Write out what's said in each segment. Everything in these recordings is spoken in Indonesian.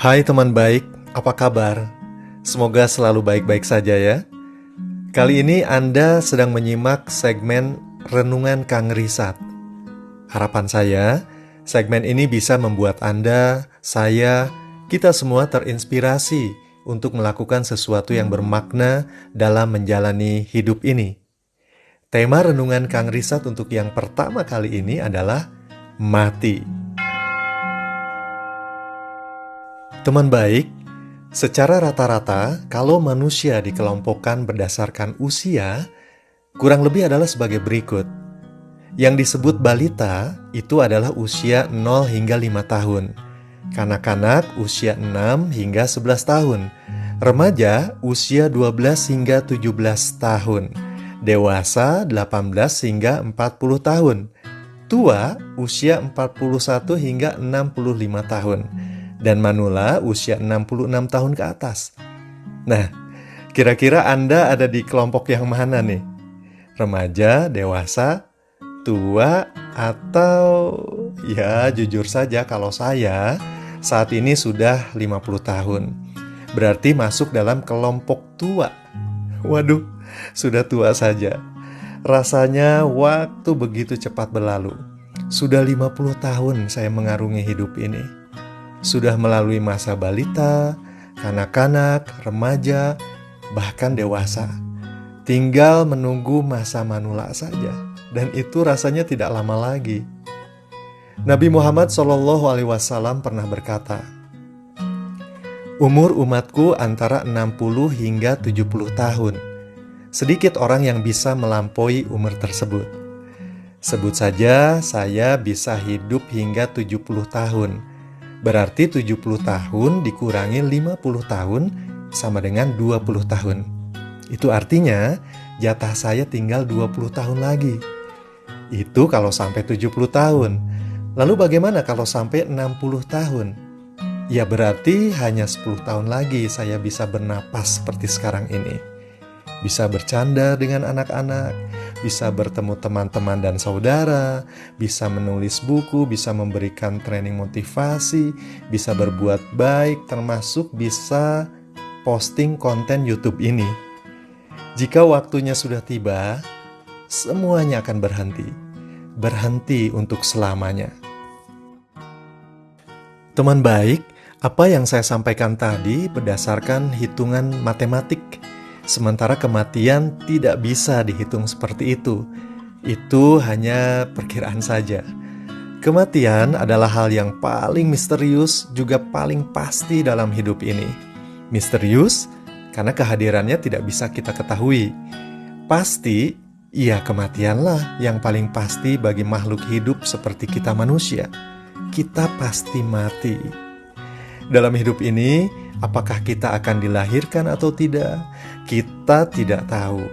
Hai teman baik, apa kabar? Semoga selalu baik-baik saja ya. Kali ini Anda sedang menyimak segmen Renungan Kang Risat. Harapan saya, segmen ini bisa membuat Anda, saya, kita semua terinspirasi untuk melakukan sesuatu yang bermakna dalam menjalani hidup ini. Tema Renungan Kang Risat untuk yang pertama kali ini adalah mati. Teman baik, secara rata-rata kalau manusia dikelompokkan berdasarkan usia, kurang lebih adalah sebagai berikut. Yang disebut balita itu adalah usia 0 hingga 5 tahun. Kanak-kanak usia 6 hingga 11 tahun. Remaja usia 12 hingga 17 tahun. Dewasa 18 hingga 40 tahun. Tua usia 41 hingga 65 tahun. Dan manula usia 66 tahun ke atas. Nah, kira-kira Anda ada di kelompok yang mana nih? Remaja, dewasa, tua, atau ya jujur saja kalau saya saat ini sudah 50 tahun. Berarti masuk dalam kelompok tua. Waduh, sudah tua saja. Rasanya waktu begitu cepat berlalu. Sudah 50 tahun saya mengarungi hidup ini. Sudah melalui masa balita, kanak-kanak, remaja, bahkan dewasa. Tinggal menunggu masa manula saja. Dan itu rasanya tidak lama lagi. Nabi Muhammad SAW pernah berkata, umur umatku antara 60 hingga 70 tahun. Sedikit orang yang bisa melampaui umur tersebut. Sebut saja saya bisa hidup hingga 70 tahun. Berarti 70 tahun dikurangi 50 tahun sama dengan 20 tahun. Itu artinya jatah saya tinggal 20 tahun lagi. Itu kalau sampai 70 tahun. Lalu bagaimana kalau sampai 60 tahun? Ya berarti hanya 10 tahun lagi saya bisa bernapas seperti sekarang ini. Bisa bercanda dengan anak-anak, bisa bertemu teman-teman dan saudara, bisa menulis buku, bisa memberikan training motivasi, bisa berbuat baik, termasuk bisa posting konten YouTube ini. Jika waktunya sudah tiba, semuanya akan berhenti untuk selamanya. Teman baik, apa yang saya sampaikan tadi berdasarkan hitungan matematik. Sementara kematian tidak bisa dihitung seperti itu. Itu hanya perkiraan saja. Kematian adalah hal yang paling misterius juga paling pasti dalam hidup ini. Misterius karena kehadirannya tidak bisa kita ketahui. Pasti, ya kematianlah yang paling pasti bagi makhluk hidup seperti kita manusia. Kita pasti mati. Dalam hidup ini, apakah kita akan dilahirkan atau tidak? Kita tidak tahu.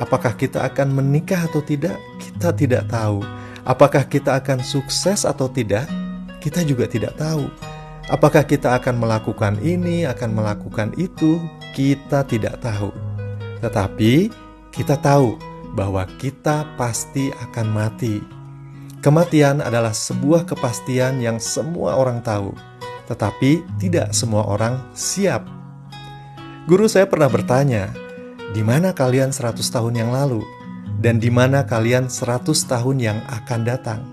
Apakah kita akan menikah atau tidak? Kita tidak tahu. Apakah kita akan sukses atau tidak? Kita juga tidak tahu. Apakah kita akan melakukan ini, akan melakukan itu? Kita tidak tahu. Tetapi kita tahu bahwa kita pasti akan mati. Kematian adalah sebuah kepastian yang semua orang tahu. Tetapi tidak semua orang siap. Guru saya pernah bertanya, di mana kalian 100 tahun yang lalu? Dan di mana kalian 100 tahun yang akan datang?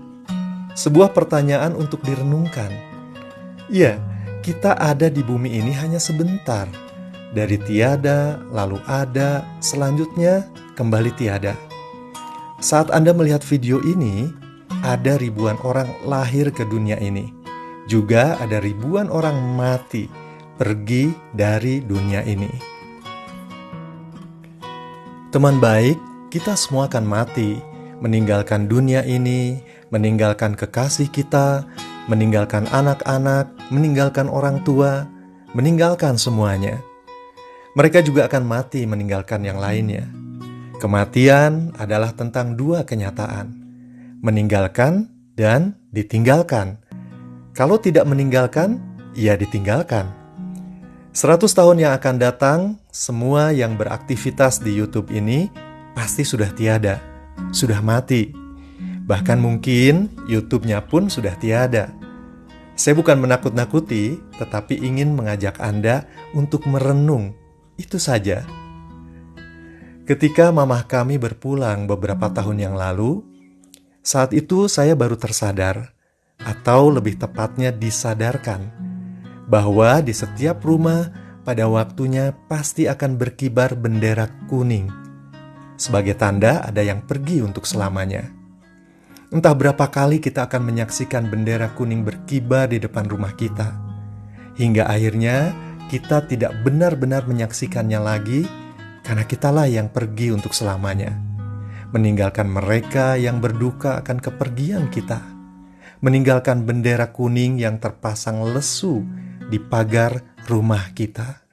Sebuah pertanyaan untuk direnungkan. Ya, kita ada di bumi ini hanya sebentar. Dari tiada, lalu ada, selanjutnya kembali tiada. Saat Anda melihat video ini, ada ribuan orang lahir ke dunia ini. Juga ada ribuan orang mati, pergi dari dunia ini. Teman baik, kita semua akan mati, meninggalkan dunia ini, meninggalkan kekasih kita, meninggalkan anak-anak, meninggalkan orang tua, meninggalkan semuanya. Mereka juga akan mati meninggalkan yang lainnya. Kematian adalah tentang dua kenyataan, meninggalkan dan ditinggalkan. Kalau tidak meninggalkan, ya ditinggalkan. 100 tahun yang akan datang, semua yang beraktivitas di YouTube ini pasti sudah tiada, sudah mati. Bahkan mungkin YouTube-nya pun sudah tiada. Saya bukan menakut-nakuti, tetapi ingin mengajak Anda untuk merenung. Itu saja. Ketika mamah kami berpulang beberapa tahun yang lalu, saat itu saya baru tersadar, atau lebih tepatnya disadarkan, bahwa di setiap rumah pada waktunya pasti akan berkibar bendera kuning. Sebagai tanda ada yang pergi untuk selamanya. Entah berapa kali kita akan menyaksikan bendera kuning berkibar di depan rumah kita, hingga akhirnya kita tidak benar-benar menyaksikannya lagi karena kitalah yang pergi untuk selamanya, meninggalkan mereka yang berduka akan kepergian kita, meninggalkan bendera kuning yang terpasang lesu di pagar rumah kita.